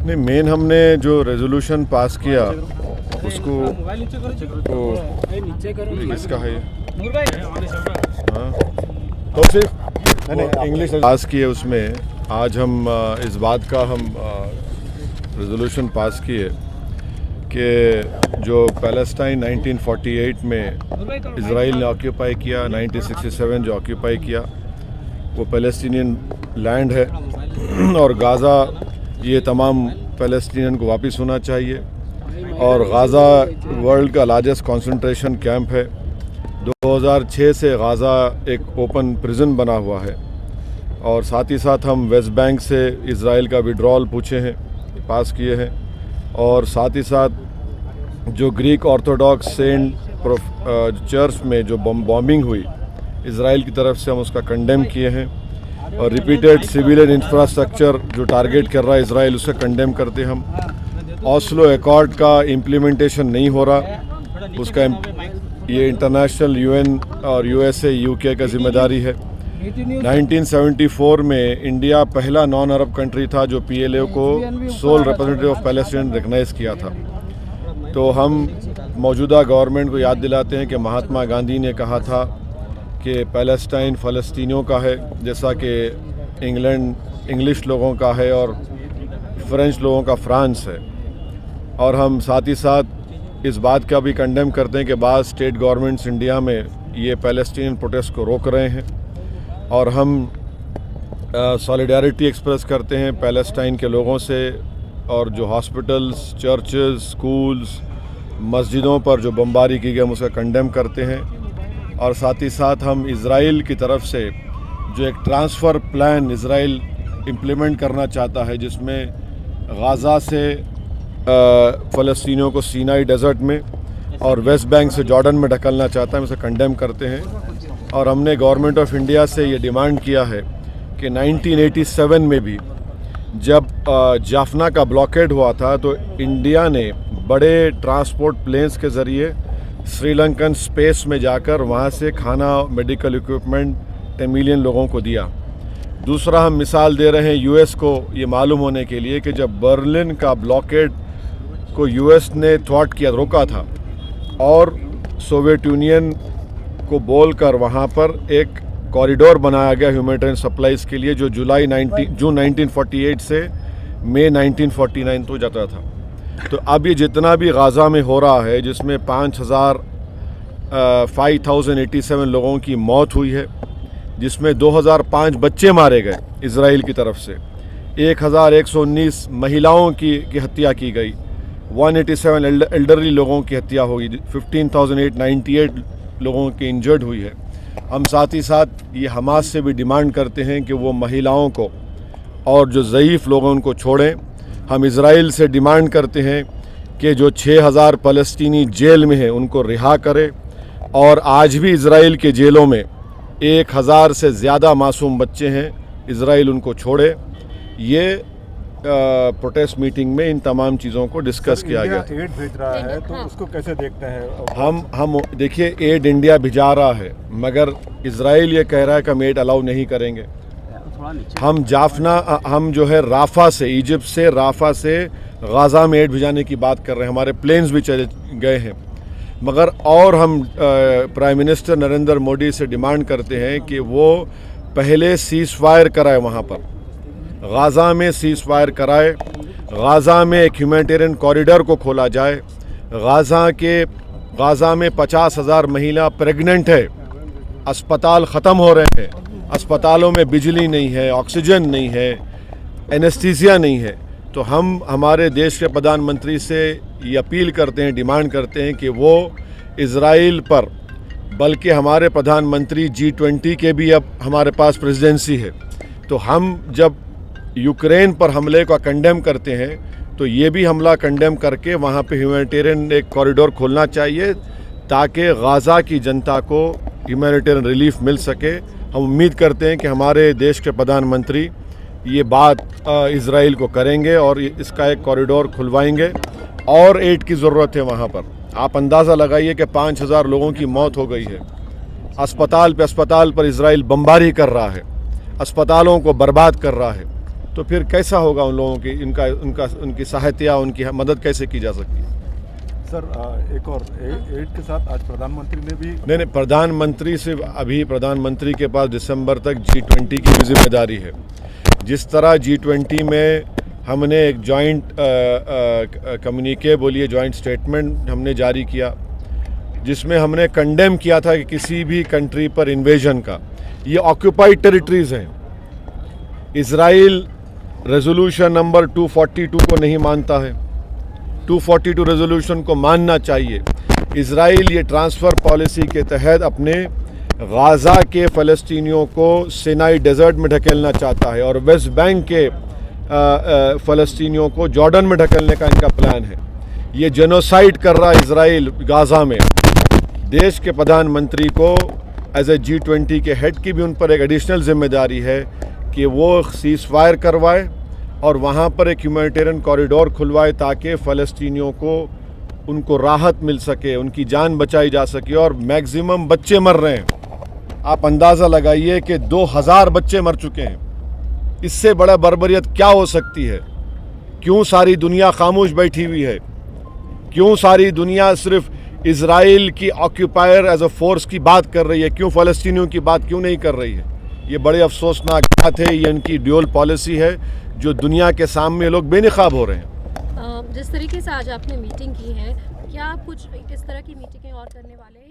नहीं, मेन हमने जो रेजोल्यूशन पास किया उसको किसका है हाँ तो सिर्फ मैंने इंग्लिश पास किए उसमें आज हम इस बात का हम रेजोल्यूशन पास किए कि जो पैलेस्टाइन 1948 में इज़राइल ने ऑक्यूपाई किया, 1967 जो ऑक्यूपाई किया वो पैलेस्टीनियन लैंड है और गाज़ा ये तमाम पैलेस्टीनियन को वापस होना चाहिए। और गाज़ा वर्ल्ड का लार्जेस्ट कंसंट्रेशन कैंप है। 2006 से गाज़ा एक ओपन प्रिजन बना हुआ है। और साथ ही साथ हम वेस्ट बैंक से इज़राइल का विड्रॉल पूछे हैं, पास किए हैं। और साथ ही साथ जो ग्रीक ऑर्थोडॉक्स सेंट चर्च में जो बॉम्बिंग हुई इज़राइल की तरफ से, हम उसका कंडेम किए हैं। और रिपीटेड सिविलियन इंफ्रास्ट्रक्चर जो टारगेट कर रहा है इज़राइल, उससे कंडेम करते हैं हम। ऑस्लो एकॉर्ड का इम्प्लीमेंटेशन नहीं हो रहा, उसका ये इंटरनेशनल यूएन और यूएसए यूके का जिम्मेदारी है। 1974 में इंडिया पहला नॉन अरब कंट्री था जो पीएलओ को sole representative of Palestine recognise किया था। तो हम मौजूदा गवर्नमेंट को याद दिलाते हैं कि महात्मा गांधी ने कहा था कि पैलेस्टाइन फ़लस्तीनियों का है, जैसा कि इंग्लैंड इंग्लिश लोगों का है और फ्रेंच लोगों का फ्रांस है। और हम साथ ही साथ इस बात का भी कंडेम करते हैं कि बाज़ स्टेट गवर्नमेंट्स इंडिया में ये पैलेस्टीनियन प्रोटेस्ट को रोक रहे हैं। और हम सॉलिडारिटी एक्सप्रेस करते हैं पैलेस्टाइन के लोगों से। और जो हॉस्पिटल्स, चर्चेस, स्कूल्स, मस्जिदों पर जो बमबारी की गई हम उसका कंडेम करते हैं। और साथ ही साथ हम इज़राइल की तरफ से जो एक ट्रांसफ़र प्लान इज़राइल इम्प्लीमेंट करना चाहता है, जिसमें गाज़ा से फ़लस्तीनियों को सीनाई डेजर्ट में और वेस्ट बैंक से जॉर्डन में ढकलना चाहता है, हम उसे कंडेम करते हैं। और हमने गवर्नमेंट ऑफ इंडिया से ये डिमांड किया है कि 1987 में भी जब जाफना का ब्लॉकेड हुआ था तो इंडिया ने बड़े ट्रांसपोर्ट प्लेन्स के ज़रिए श्रीलंकन स्पेस में जाकर वहाँ से खाना, मेडिकल इक्विपमेंट 10 मिलियन लोगों को दिया। दूसरा हम मिसाल दे रहे हैं यूएस को ये मालूम होने के लिए कि जब बर्लिन का ब्लॉकेड को यूएस ने थ्वाट किया, रोका था और सोवियत यूनियन को बोलकर वहाँ पर एक कॉरिडोर बनाया गया ह्यूमैनिटेरियन सप्लाईज़ के लिए, जो जून 1948 से मई 1949 तो जाता था। तो अब ये जितना भी गाज़ा में हो रहा है, जिसमें 5,087 लोगों की मौत हुई है, जिसमें 2005 बच्चे मारे गए इज़राइल की तरफ से, 1,119 महिलाओं की हत्या की गई, 187 एल्डरली लोगों की हत्या होगी, 15,898 लोगों की इंजर्ड हुई है। हम साथ ही साथ ये हमास से भी डिमांड करते हैं कि वो महिलाओं को और जो ज़ईफ़ लोग हैं उनको छोड़ें। हम इज़राइल से डिमांड करते हैं कि जो 6,000 फ़लस्तीनी जेल में हैं उनको रिहा करें। और आज भी इज़राइल के जेलों में 1,000 से ज़्यादा मासूम बच्चे हैं, इज़राइल उनको छोड़े। ये प्रोटेस्ट मीटिंग में इन तमाम चीज़ों को डिस्कस किया गया। एड भेज रहा है तो उसको कैसे देखते हैं? हम देखिए, एड इंडिया भिजा रहा है, मगर इज़राइल ये कह रहा है कि हम एड अलाउ नहीं करेंगे। हम जाफना, हम जो है राफा से, इजिप्ट से राफा से गाज़ा में एड भिजाने की बात कर रहे हैं। हमारे प्लेन्स भी चले गए हैं। मगर और हम प्राइम मिनिस्टर नरेंद्र मोदी से डिमांड करते हैं कि वो पहले सीज़ फायर कराए, वहाँ पर गाज़ा में सीज़ फायर कराए, गाज़ा में एक ह्यूमैनिटेरियन कॉरिडोर को खोला जाए। गाज़ा में 50,000 महिला प्रेग्नेंट है, अस्पताल ख़त्म हो रहे हैं, अस्पतालों में बिजली नहीं है, ऑक्सीजन नहीं है, एनेस्थीसिया नहीं है। तो हम हमारे देश के प्रधानमंत्री से ये अपील करते हैं, डिमांड करते हैं कि वो इज़राइल पर, बल्कि हमारे प्रधानमंत्री G20 के भी अब हमारे पास प्रेसिडेंसी है, तो हम जब यूक्रेन पर हमले का कंडेम करते हैं तो ये भी हमला कंडेम करके वहाँ पे ह्यूमैनिटेरियन एक कॉरिडोर खोलना चाहिए, ताकि गाज़ा की जनता को ह्यूमैनिटेरियन रिलीफ मिल सके। हम उम्मीद करते हैं कि हमारे देश के प्रधानमंत्री ये बात इज़राइल को करेंगे और इसका एक कॉरिडोर खुलवाएंगे। और एड की ज़रूरत है वहाँ पर। आप अंदाज़ा लगाइए कि 5,000 लोगों की मौत हो गई है। अस्पताल पर इज़राइल बमबारी कर रहा है, अस्पतालों को बर्बाद कर रहा है। तो फिर कैसा होगा उन लोगों की उनकी सहायता, उनकी मदद कैसे की जा सकती है? सर एक और एड के साथ आज प्रधानमंत्री ने भी नहीं, प्रधानमंत्री से अभी प्रधानमंत्री के पास दिसंबर तक G20 की भी जिम्मेदारी है। जिस तरह G20 में हमने एक जॉइंट कम्युनिके बोलिए जॉइंट स्टेटमेंट हमने जारी किया, जिसमें हमने कंडेम किया था कि किसी भी कंट्री पर इन्वेजन का, ये ऑक्यूपाइड टेरिटरीज हैं। इजराइल रेजोल्यूशन नंबर 242 को नहीं मानता है, 242 रेजोल्यूशन को मानना चाहिए। इजराइल ये ट्रांसफ़र पॉलिसी के तहत अपने गाज़ा के फ़लस्तीनियों को सिनाई डेजर्ट में ढकेलना चाहता है और वेस्ट बैंक के फ़लस्तीनियों को जॉर्डन में ढकेलने का इनका प्लान है। ये जेनोसाइड कर रहा है इजराइल गाज़ा में। देश के प्रधानमंत्री को एज ए G20 के हेड की भी उन पर एक एडिशनल जिम्मेदारी है कि वो सीज़ फायर करवाए और वहाँ पर एक ह्यूमैनिटेरियन कॉरिडोर खुलवाए ताकि फ़लस्तीनियों को उनको राहत मिल सके, उनकी जान बचाई जा सके। और मैक्सिमम बच्चे मर रहे हैं, आप अंदाज़ा लगाइए कि 2000 बच्चे मर चुके हैं। इससे बड़ा बर्बरियत क्या हो सकती है? क्यों सारी दुनिया खामोश बैठी हुई है? क्यों सारी दुनिया सिर्फ इजराइल की ऑक्यूपायर एज अ फोर्स की बात कर रही है? क्यों फ़लस्तीनियों की बात क्यों नहीं कर रही है? ये बड़े अफसोसनाक बात है। ये इनकी ड्यूअल पॉलिसी है जो दुनिया के सामने लोग बेनकाब हो रहे हैं। जिस तरीके से आज आपने मीटिंग की है, क्या आप कुछ इस तरह की मीटिंगें और करने वाले हैं?